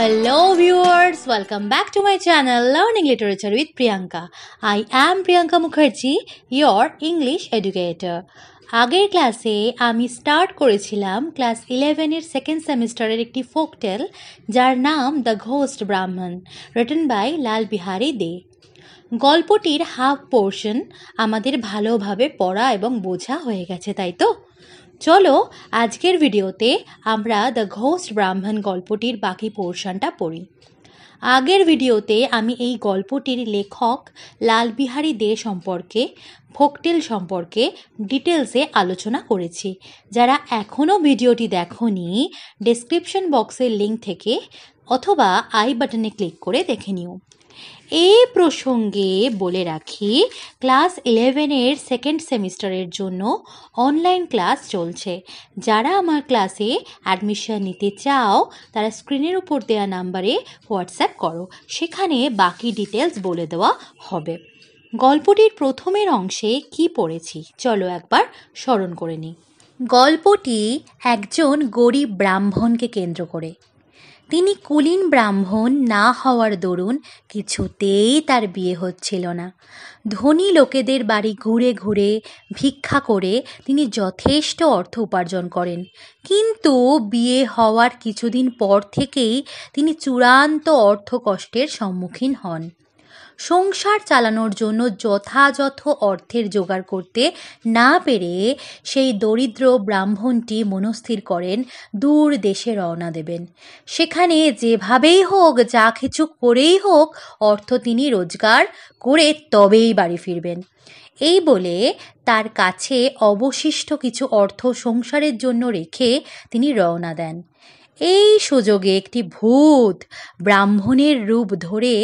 Hello viewers, welcome back to my channel Learning Literature with Priyanka. I am Priyanka Mukherjee, your English educator. আগের ক্লাসে আমি start করেছিলাম class 11 এর second সেমিস্টারের একটি ফোকটেল যার নাম the ghost Brahmin, written by Lal Behari Dey. গল্পটির হাফ পোর্শন আমাদের ভালোভাবে পড়া এবং বোঝা হয়ে গেছে, তাই তো? চলো আজকের ভিডিওতে আমরা দ্য ঘোস্ট ব্রাহ্মণ গল্পটির বাকি পোর্শনটা পড়ি। আগের ভিডিওতে আমি এই গল্পটির লেখক লাল বিহারী দে সম্পর্কে, ফোকটেল সম্পর্কে ডিটেলসে আলোচনা করেছি। যারা এখনও ভিডিওটি দেখোনি, ডেসক্রিপশন বক্সের লিঙ্ক থেকে অথবা আই বাটনে ক্লিক করে দেখে নিও। এই প্রসঙ্গে বলে রাখি, ক্লাস 11-এর সেকেন্ড সেমিস্টারের জন্য অনলাইন ক্লাস চলছে। যারা আমার ক্লাসে অ্যাডমিশন নিতে চাও তারা স্ক্রিনের উপর দেওয়া নাম্বারে হোয়াটসঅ্যাপ করো, সেখানে বাকি ডিটেলস বলে দেওয়া হবে। গল্পটির প্রথমের অংশে কি পড়েছি চলো একবার স্মরণ করে নিই। গল্পটি একজন গরিব ব্রাহ্মণকে কেন্দ্র করে। তিনি কুলীন ব্রাহ্মণ না হওয়ার দরুন কিছুতেই তার বিয়ে হচ্ছিল না। ধনী লোকেদের বাড়ি ঘুরে ঘুরে ভিক্ষা করে তিনি যথেষ্ট অর্থ উপার্জন করেন, কিন্তু বিয়ে হওয়ার কিছুদিন পর থেকেই তিনি চূড়ান্ত অর্থকষ্টের সম্মুখীন হন। সংসার চালানোর জন্য যথাযথ অর্থের জোগাড় করতে না পেরে সেই দরিদ্র ব্রাহ্মণটি মনস্থির করেন দূর দেশে রওনা দেবেন। সেখানে যেভাবেই হোক, যা কিছু করেই হোক, অর্থ তিনি রোজগার করে তবেই বাড়ি ফিরবেন। এই বলে তার কাছে অবশিষ্ট কিছু অর্থ সংসারের জন্য রেখে তিনি রওনা দেন। এই সুযোগে একটি ভূত ব্রাহ্মণের রূপ ধরে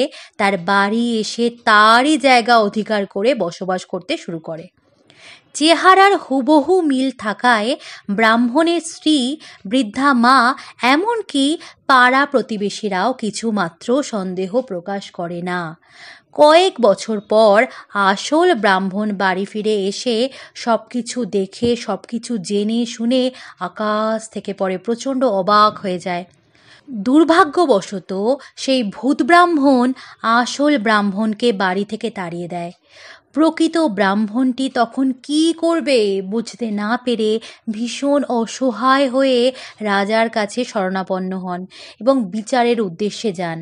তার বাড়ি এসে তারই জায়গা অধিকার করে বসবাস করতে শুরু করে। চেহারার হুবহু মিল থাকায় ব্রাহ্মণের স্ত্রী, বৃদ্ধা মা, এমনকি পাড়া প্রতিবেশীরাও কিছুমাত্র সন্দেহ প্রকাশ করে না। কয়েক বছর পর আসল ব্রাহ্মণ বাড়ি ফিরে এসে সব কিছু দেখে, সব কিছু জেনে শুনে আকাশ থেকে পড়ে প্রচণ্ড অবাক হয়ে যায়। দুর্ভাগ্যবশত সেই ভূত ব্রাহ্মণ আসল ব্রাহ্মণকে বাড়ি থেকে তাড়িয়ে দেয়। প্রকৃত ব্রাহ্মণটি তখন কি করবে বুঝতে না পেরে ভীষণ অসহায় হয়ে রাজার কাছে শরণাপন্ন হন এবং বিচারের উদ্দেশ্যে যান।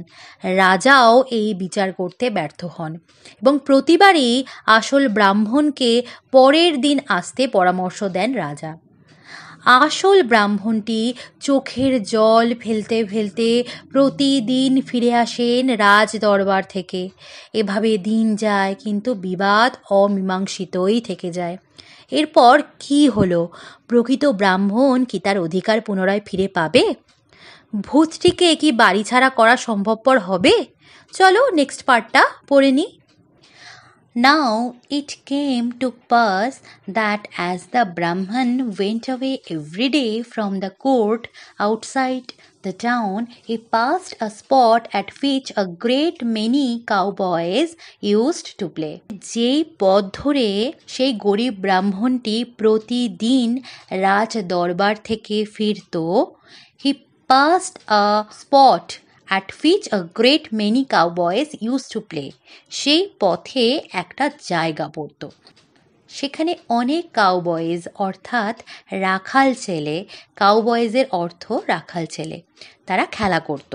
রাজাও এই বিচার করতে ব্যর্থ হন এবং প্রতিবারই আসল ব্রাহ্মণকে পরের দিন আসতে পরামর্শ দেন রাজা। আসল ব্রাহ্মণটি চোখের জল ফেলতে ফেলতে প্রতিদিন ফিরে আসেন রাজ দরবার থেকে। এভাবে দিন যায়, কিন্তু বিবাদ অমীমাংসিতই থেকে যায়। এরপর কি হলো? প্রকৃত ব্রাহ্মণ কি তার অধিকার পুনরায় ফিরে পাবে? ভূতটিকে কি বাড়ি ছাড়া করা সম্ভবপর হবে? চলো নেক্সট পার্টটা পড়ে নিই। Now it came to pass that as the Brahman went away every day from the court outside the town, he passed a spot at which a great many cowboys used to play. যেই পথ ধরে সেই গরিব ব্রাহ্মণটি প্রতিদিন রাজ দরবার থেকে ফিরত, he passed a spot at which a great many cowboys used to play. সেই পথে একটা জায়গা পড়ত, সেখানে অনেক কাউবয়েজ অর্থাৎ রাখাল ছেলে, কাউবয়েজের অর্থ রাখাল ছেলে, তারা খেলা করত।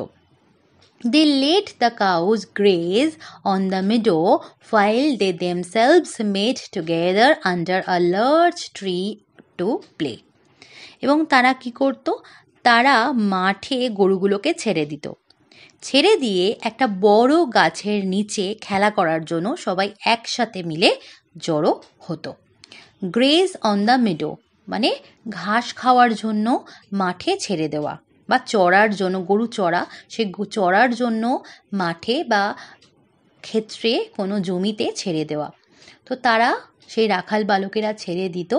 They let the cows graze on the meadow while they themselves met together under a large tree to play. এবং তারা কি করত? তারা মাঠে গরুগুলোকে ছেড়ে দিত। ছেড়ে দিয়ে একটা বড় গাছের নিচে খেলা করার জন্য সবাই একসাথে মিলে জড়ো হতো। গ্রেজ অন দ্য মেডো মানে ঘাস খাওয়ার জন্য মাঠে ছেড়ে দেওয়া বা চড়ার জন্য, গরু চড়া, সে চড়ার জন্য মাঠে বা ক্ষেত্রে কোনো জমিতে ছেড়ে দেওয়া। তো তারা সেই রাখাল বালকেরা ছেড়ে দিত।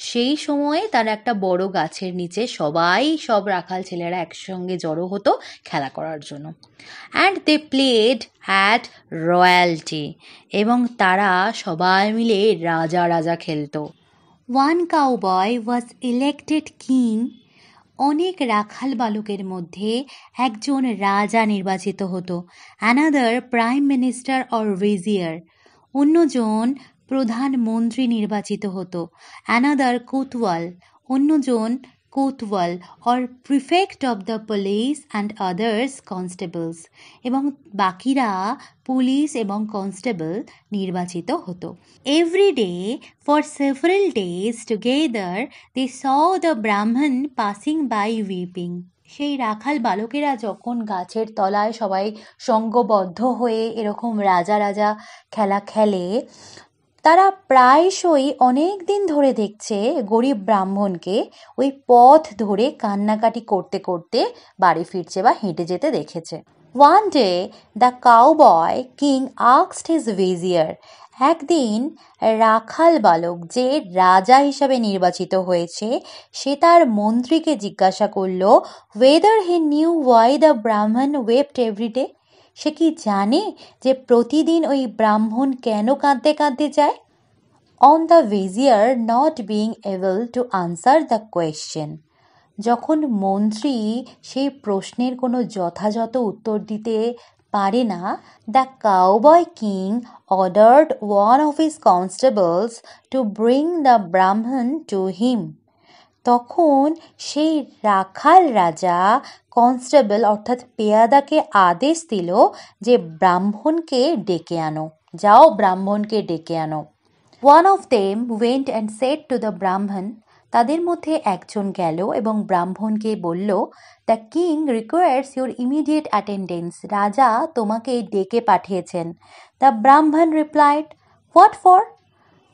সেই সময়ে তারা একটা বড় গাছের নিচে সব রাখাল ছেলেরা একসঙ্গে জড়ো হতো খেলা করার জন্য। And they played at royalty, এবং তারা সবাই মিলে রাজা রাজা খেলতো। One cowboy was elected king অনেক রাখাল বালকের মধ্যে একজন রাজা নির্বাচিত হতো, another prime minister or vizier. অন্যজন প্রধানমন্ত্রী নির্বাচিত হতো, অ্যানাদার কোতওয়াল। অন্যজন কোতওয়াল or prefect of the police and others constables. এবং বাকিরা পুলিশ এবং কনস্টেবল নির্বাচিত হতো। Every day for several days together they saw the Brahmin passing by weeping. সেই রাখাল বালকেরা যখন গাছের তলায় সবাই সঙ্গবদ্ধ হয়ে এরকম রাজা রাজা খেলা খেলে, তারা প্রায়শই অনেক দিন ধরে দেখছে গরিব ব্রাহ্মণকে ওই পথ ধরে কান্নাকাটি করতে করতে বাড়ি ফিরছে বা হেঁটে যেতে দেখেছে। One day the cowboy king asked his vizier, একদিন রাখাল বালক যে রাজা হিসাবে নির্বাচিত হয়েছে সে তার মন্ত্রীকে জিজ্ঞাসা করল whether he knew why the Brahman wept every day। সে কি জানে যে প্রতিদিন ওই ব্রাহ্মণ কেন কাঁদতে কাঁদতে যায়? On the vizier not being able to answer the question, যখন মন্ত্রী সেই প্রশ্নের কোনো যথাযথ উত্তর দিতে পারে না, the cowboy king ordered one of his constables to bring the ব্রাহ্মণ টু হিম। তখন সেই রাখাল রাজা কনস্টেবল অর্থাৎ পেয়াদাকে আদেশ দিল যে ব্রাহ্মণকে ডেকে আনো, যাও ব্রাহ্মণকে ডেকে আনো। One of them went and said to the Brahman, তাদের মধ্যে একজন গেল এবং ব্রাহ্মণকে বলল, the king requires your immediate attendance, রাজা তোমাকে ডেকে পাঠিয়েছেন। দ্য ব্রাহ্মণ রিপ্লাইড, হোয়াট ফর?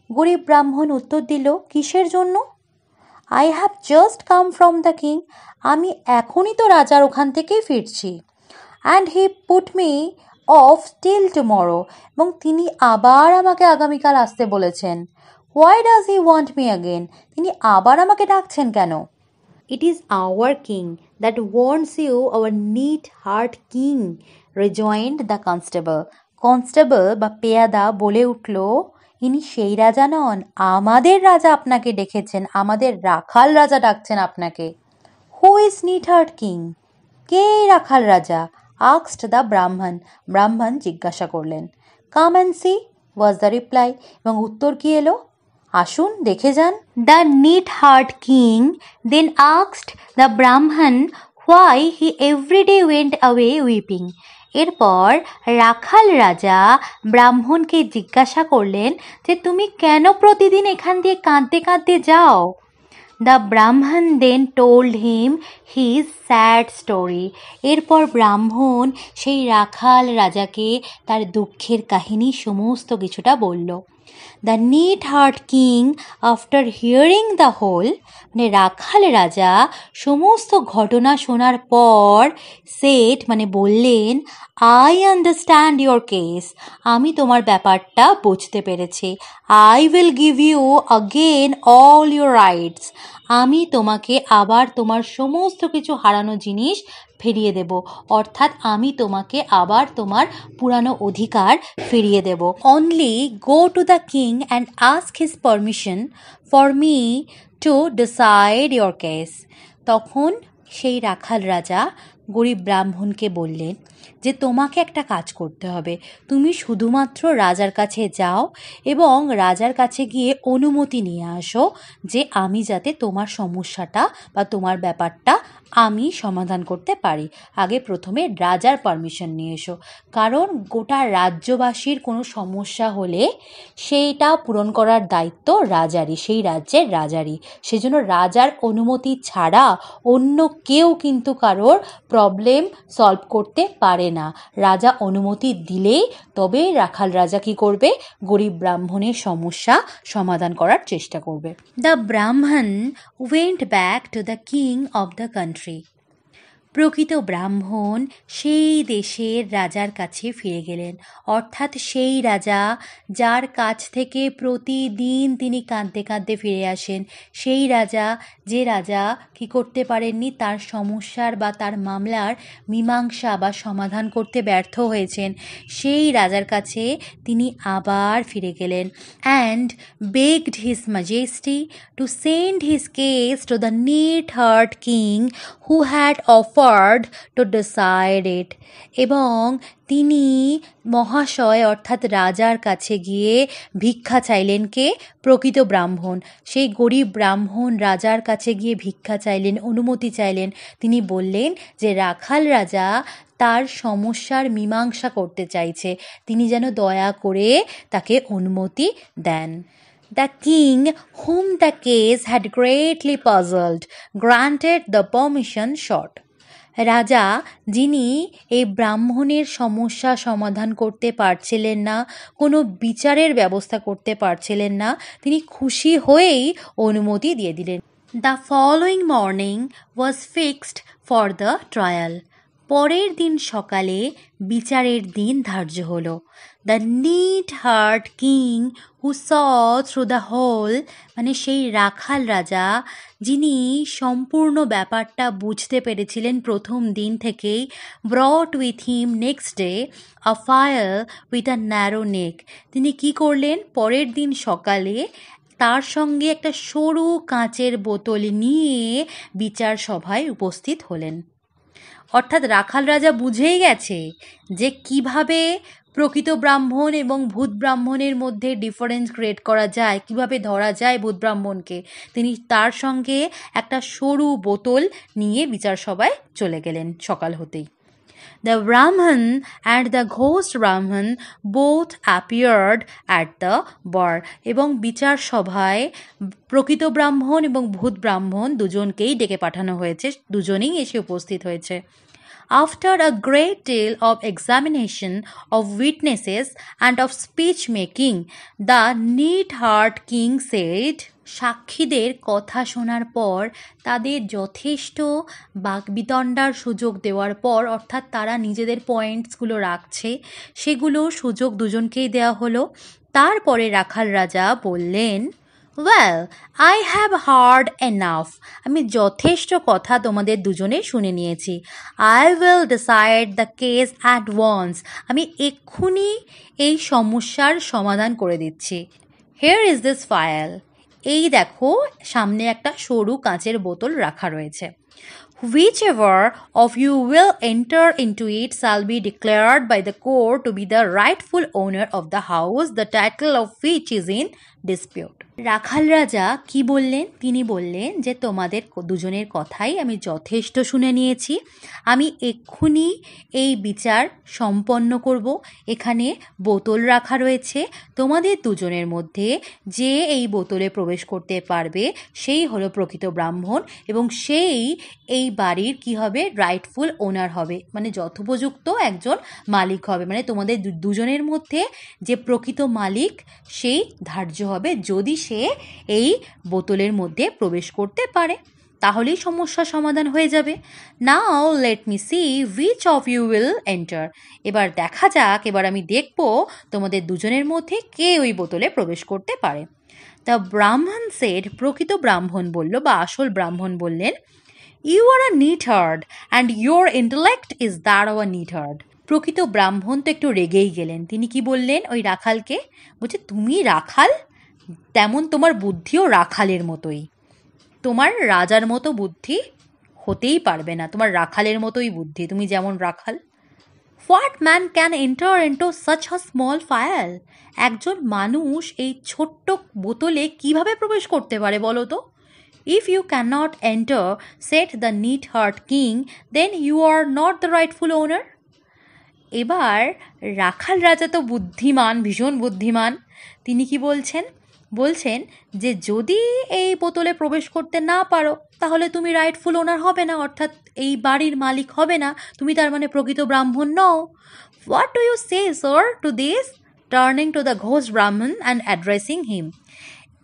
গরিব ব্রাহ্মণ উত্তর দিল, কিসের জন্য? I have just come from the king, আমি এখনই তো রাজার ওখান থেকেই ফিরছি। And he put me off till tomorrow, এবং তিনি আবার আমাকে আগামীকাল আসতে বলেছেন। Why does he want me again, তিনি আবার আমাকে ডাকছেন কেন? It is our king that wants you, our NEET heart king, rejoined the constable. Constable বা পেয়াদা বলে উঠল, ইনি সেই রাজা নন, আমাদের রাজা আপনাকে ডেকেছেন, আমাদের রাখাল রাজা ডাকছেন আপনাকে। Who is NEET heart king, কে রাখাল রাজা? asked the ব্রাহ্মণ, ব্রাহ্মণ জিজ্ঞাসা করলেন। Come and see was the reply, এবং উত্তর কি এলো? আসুন দেখে যান। The NEET heart king then asked the ব্রাহ্মণ why he every day went away weeping। এরপর রাখাল রাজা ব্রাহ্মণকে জিজ্ঞাসা করলেন যে তুমি কেন প্রতিদিন এখান দিয়ে কাঁদতে কাঁদতে যাও? The Brahmin then told him his sad story. এরপর ব্রাহ্মণ সেই রাখাল রাজাকে তার দুঃখের কাহিনী সমস্ত কিছুটা বলল। The NEET heart king after hearing the whole, মানে রাখাল রাজা সমস্ত ঘটনা শোনার পর সেট মানে বললেন, আই আন্ডারস্ট্যান্ড ইয়োর কেস, আমি তোমার ব্যাপারটা বুঝতে পেরেছি। I will give you again all your rights, আমি তোমাকে আবার তোমার সমস্ত কিছু হারানো জিনিস ফিরিয়ে দেব, অর্থাৎ আমি তোমাকে আবার তোমার পুরানো অধিকার ফিরিয়ে দেব। Only go to the king and ask his permission for me to decide your case. তখন সেই রাখাল রাজা গরিব ব্রাহ্মণকে বললেন যে তোমাকে একটা কাজ করতে হবে, তুমি শুধুমাত্র রাজার কাছে যাও এবং রাজার কাছে গিয়ে অনুমতি নিয়ে আসো যে আমি যাতে তোমার সমস্যাটা বা তোমার ব্যাপারটা আমি সমাধান করতে পারি। আগে প্রথমে রাজার পারমিশন নিয়ে এসো, কারণ গোটা রাজ্যবাসীর কোনো সমস্যা হলে সেইটা পূরণ করার দায়িত্ব রাজারই, সেই রাজ্যের রাজারই। সেজন্য রাজার অনুমতি ছাড়া অন্য কেউ কিন্তু কারোর প্রবলেম সলভ করতে পারে না। রাজা অনুমতি দিলেই তবে রাখাল রাজা কি করবে? গরিব ব্রাহ্মণের সমস্যা সমাধান করার চেষ্টা করবে। দ্য ব্রাহ্মণ went back to the king of the country. প্রকৃত ব্রাহ্মণ সেই দেশের রাজার কাছে ফিরে গেলেন, অর্থাৎ সেই রাজা যার কাছ থেকে প্রতিদিন তিনি কাঁদতে কাঁদতে ফিরে আসেন, সেই রাজা যে রাজা কি করতে পারেননি, তার সমস্যার বা তার মামলার মীমাংসা বা সমাধান করতে ব্যর্থ হয়েছেন, সেই রাজার কাছে তিনি আবার ফিরে গেলেন and begged his majesty to send his case to the neat-hearted king who had offered to decide it. এবং তিনি মহাশয় অর্থাৎ রাজার কাছে গিয়ে ভিক্ষা চাইলেন, কে? প্রকৃত ব্রাহ্মণ। সেই গরিব ব্রাহ্মণ রাজার কাছে গিয়ে ভিক্ষা চাইলেন, অনুমতি চাইলেন। তিনি বললেন যে রাখাল রাজা তার সমস্যার মীমাংসা করতে চাইছে, তিনি যেন দয়া করে তাকে অনুমতি দেন। The king, whom the case had greatly puzzled, granted the permission sought. রাজা, যিনি এই ব্রাহ্মণের সমস্যা সমাধান করতে পারছিলেন না, কোনো বিচারের ব্যবস্থা করতে পারছিলেন না, তিনি খুশি হয়েই অনুমতি দিয়ে দিলেন। The following morning was fixed for the trial. পরের দিন সকালে বিচারের দিন ধার্য হলো। The NEET heart king who saw through the whole, মানে সেই রাখাল রাজা যিনি সম্পূর্ণ ব্যাপারটা বুঝতে পেরেছিলেন প্রথম দিন থেকেই, brought with him next day a fire with a narrow neck. তিনি কি করলেন? পরের দিন সকালে তার সঙ্গে একটা সরু কাঁচের বোতল নিয়ে বিচার সভায় উপস্থিত হলেন। অর্থাৎ রাখাল রাজা বুঝেই গেছে যে কিভাবে প্রকৃত ব্রাহ্মণ এবং ভূত ব্রাহ্মণের মধ্যে ডিফারেন্স ক্রিয়েট করা যায়, কিভাবে ধরা যায় ভূত ব্রাহ্মণকে। তিনি তার সঙ্গে একটা সরু বোতল নিয়ে বিচার সভায় চলে গেলেন সকাল হতেই। The Brahman and the ghost Brahman both appeared at the bar. এবং বিচার সভায় প্রকৃত ব্রাহ্মণ এবং ভূত ব্রাহ্মণ দুজনকেই ডেকে পাঠানো হয়েছে, দুজনেই এসে উপস্থিত হয়েছে। After a great deal of examination of witnesses and of speech making, the neat-hearted king said, সাক্ষীদের কথা শোনার পর, তাদের যথেষ্ট বাকবিতণ্ডার সুযোগ দেওয়ার পর, অর্থাৎ তারা নিজেদের পয়েন্টসগুলো রাখছে, সেগুলো সুযোগ দুজনকেই দেওয়া হলো। তারপরে রাখাল রাজা বললেন, well, I have heard enough, আমি যথেষ্ট কথা তোমাদের দুজনে শুনে নিয়েছি। I will decide the case at once, আমি এক্ষুনি এই সমস্যার সমাধান করে দিচ্ছি। হিয়ার ইজ দিস ফাইল, এই দেখো সামনে একটা সরু কাঁচের বোতল রাখা রয়েছে। Whichever of you will enter into it shall be declared by the court to be the rightful owner of the house, the title of which is in dispute. রাখাল রাজা কি বললেন? তিনি বললেন যে তোমাদের দুজনের কথাই আমি যথেষ্ট শুনে নিয়েছি, আমি এক্ষুনি এই বিচার সম্পন্ন করব। এখানে বোতল রাখা রয়েছে, তোমাদের দুজনের মধ্যে যে এই বোতলে প্রবেশ করতে পারবে সেই হলো প্রকৃত ব্রাহ্মণ, এবং সেই এই বাড়ির কি হবে? রাইটফুল ওনার হবে, মানে যথোপযুক্ত একজন মালিক হবে। মানে তোমাদের দুজনের মধ্যে যে প্রকৃত মালিক সেই ধার্য হবে, যদি সে এই বোতলের মধ্যে প্রবেশ করতে পারে, তাহলেই সমস্যা সমাধান হয়ে যাবে। Now let me see which of you will enter, এবার দেখা যাক, এবার আমি দেখব তোমাদের দুজনের মধ্যে কে ওই বোতলে প্রবেশ করতে পারে। দ্য ব্রাহ্মণ সেড, প্রকৃত ব্রাহ্মণ বলল বা আসল ব্রাহ্মণ বললেন, you are a neatherd and your intellect is that of a neatherd. প্রকৃত ব্রাহ্মণ তো একটু রেগেই গেলেন, তিনি কি বললেন ওই রাখালকে? বলছে, তুমি রাখাল, তেমন তোমার বুদ্ধিও রাখালের মতোই, তোমার রাজার মতো বুদ্ধি হতেই পারবে না, তোমার রাখালের মতোই বুদ্ধি, তুমি যেমন রাখাল। What man can enter into such a small fire, একজন মানুষ এই ছোট্ট বোতলে কিভাবে প্রবেশ করতে পারে বলো তো? If you cannot enter, said the neat-hearted king, then you are not the rightful owner. এবার রাখাল রাজা তো বুদ্ধিমান, ভীষণ বুদ্ধিমান, তিনি কি বলছেন? বলছেন যে যদি এই বোতলে প্রবেশ করতে না পারো তাহলে তুমি রাইটফুল ওনার হবে না, অর্থাৎ এই বাড়ির মালিক হবে না, তুমি তার মানে প্রকৃত ব্রাহ্মণ নও। What do you say sir to this? Turning to the ঘোষ ব্রাহ্মণ অ্যান্ড অ্যাড্রেসিং হিম,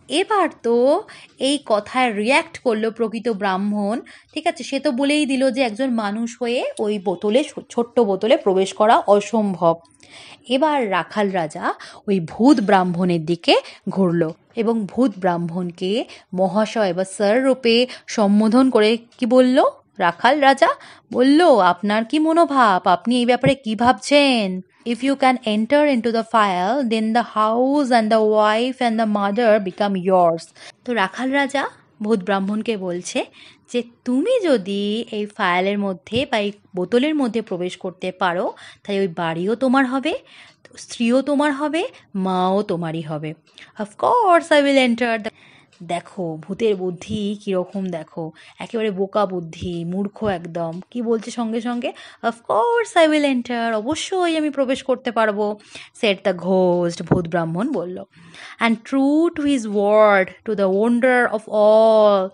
এবার তো এই কথায় রিয়্যাক্ট করলো প্রকৃত ব্রাহ্মণ। ঠিক আছে, সে তো বলেই দিল যে একজন মানুষ হয়ে ওই বোতলে, ছোট্ট বোতলে প্রবেশ করা অসম্ভব। এবার রাখাল রাজা ওই ভূত ব্রাহ্মণের দিকে ঘুরল এবং ভূত ব্রাহ্মণকে মহাশয় বা স্যার রূপে সম্বোধন করে কি বলল? রাখাল রাজা বলল, আপনার কি মনোভাব, আপনি এই ব্যাপারে কি ভাবছেন? If you can enter into the fire, then the house and the wife and the mother become yours. তো রাখাল রাজা ভূত ব্রাহ্মণকে বলছে যে তুমি যদি এই ফায়ালের মধ্যে বা এই বোতলের মধ্যে প্রবেশ করতে পারো, তাই ওই বাড়িও তোমার হবে, স্ত্রীও তোমার হবে, মাও তোমারই হবে। Of course I will enter the. দেখো ভূতের বুদ্ধি কীরকম, দেখো একেবারে বোকা বুদ্ধি, মূর্খ একদম। কি বলছে সঙ্গে সঙ্গে? অফকোর্স আই উইল এন্টার, অবশ্যই আমি প্রবেশ করতে পারবো, সেট দ্য ঘোস্ট, ভূত ব্রাহ্মণ বলল। And true to his word, to the wonder of all,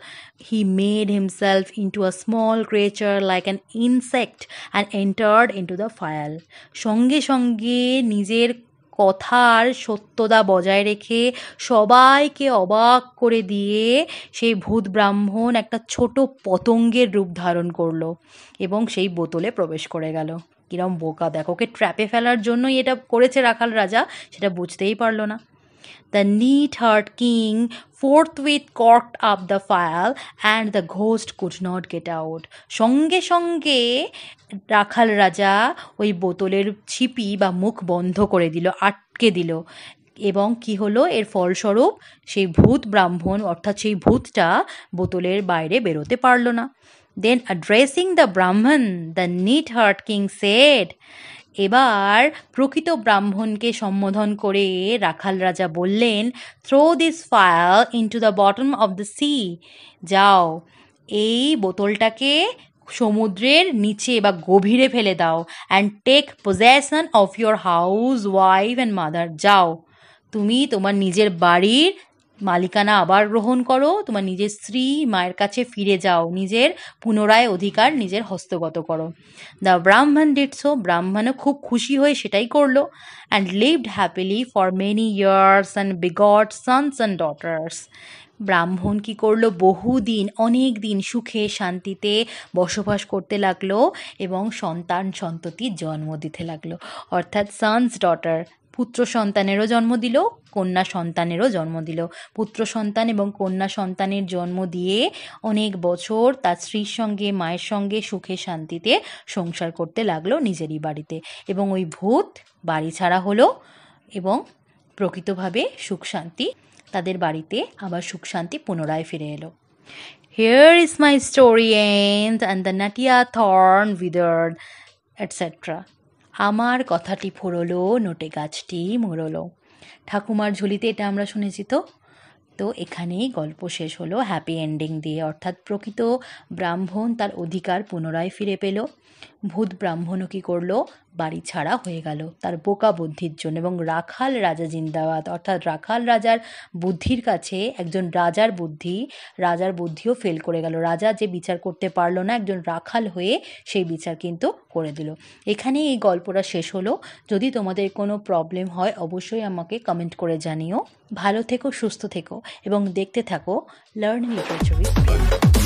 he made himself into a small creature like an insect and entered into the fire. সঙ্গে সঙ্গে নিজের কথার সত্যতা বজায় রেখে সবাইকে অবাক করে দিয়ে সেই ভূত ব্রাহ্মণ একটা ছোট পতঙ্গের রূপ ধারণ করলো এবং সেই বোতলে প্রবেশ করে গেল। কিরম বোকা দেখো, ওকে ট্র্যাপে ফেলার জন্যই এটা করেছে রাখাল রাজা, সেটা বুঝতেই পারলো না। The neat-haired king forthwith corked up the phial and the ghost could not get out. সঙ্গে সঙ্গে রাখাল রাজা ওই বোতলের ছিপি বা মুখ বন্ধ করে দিল, আটকে দিল। এবং কি হলো এর ফলস্বরূপ? সেই ভূত ব্রাহ্মণ অর্থাৎ সেই ভূতটা বোতলের বাইরে বেরোতে পারল না। Then addressing the Brahman, the neat-haired king said, এবার প্রকৃত ব্রাহ্মণকে সম্বোধন করে রাখাল রাজা বললেন, throw this fire into the bottom of the sea. যাও, এই বোতলটাকে সমুদ্রের নিচে বা গভীরে ফেলে দাও। And take possession of your house, wife and mother. যাও, তুমি তোমার নিজের বাড়ির মালিকানা আবার গ্রহণ করো, তোমার নিজের স্ত্রী মায়ের কাছে ফিরে যাও, নিজের পুনরায় অধিকার নিজের হস্তগত করো। দ্য ব্রাহ্মণ ডিড সো, ব্রাহ্মণও খুব খুশি হয়ে সেটাই করলো। And lived happily for many years and begot sons and daughters. ব্রাহ্মণ কি করলো? বহুদিন, অনেক দিন সুখে শান্তিতে বসবাস করতে লাগলো এবং সন্তান সন্ততির জন্ম দিতে লাগলো। অর্থাৎ সন্স ডটার, পুত্র সন্তানেরও জন্ম দিল, কন্যা সন্তানেরও জন্ম দিল। পুত্র সন্তান এবং কন্যা সন্তানের জন্ম দিয়ে অনেক বছর তার স্ত্রীর সঙ্গে মায়ের সঙ্গে সুখে শান্তিতে সংসার করতে লাগলো নিজেরই বাড়িতে। এবং ওই ভূত বাড়ি ছাড়া হলো এবং প্রকৃতভাবে সুখ শান্তি তাদের বাড়িতে আবার সুখ শান্তি পুনরায় ফিরে এলো। Here is my story end and the natia thorn withered, etc. আমার কথাটি ফুরলো, নোটে গাছটি মুড়লো। ঠাকুমার ঝুলিতে এটা আমরা শুনেছি। তো এখানেই গল্প শেষ হলো হ্যাপি এন্ডিং দিয়ে, অর্থাৎ প্রকৃত ব্রাহ্মণ তার অধিকার পুনরায় ফিরে পেল। ভূত ব্রাহ্মণও কী করলো? বাড়ি ছাড়া হয়ে গেল তার বোকা বুদ্ধির জন্য। এবং রাখাল রাজা জিন্দাবাদ, অর্থাৎ রাখাল রাজার বুদ্ধির কাছে একজন রাজার বুদ্ধিও ফেল করে গেল। রাজা যে বিচার করতে পারলো না, একজন রাখাল হয়ে সেই বিচার কিন্তু করে দিল। এখানেই এই গল্পটা শেষ হলো। যদি তোমাদের কোনো প্রবলেম হয় অবশ্যই আমাকে কমেন্ট করে জানিও। ভালো থেকো, সুস্থ থেকো এবং দেখতে থাকো লার্নিং লিটারেচার উইথ প্রিয়াঙ্কা।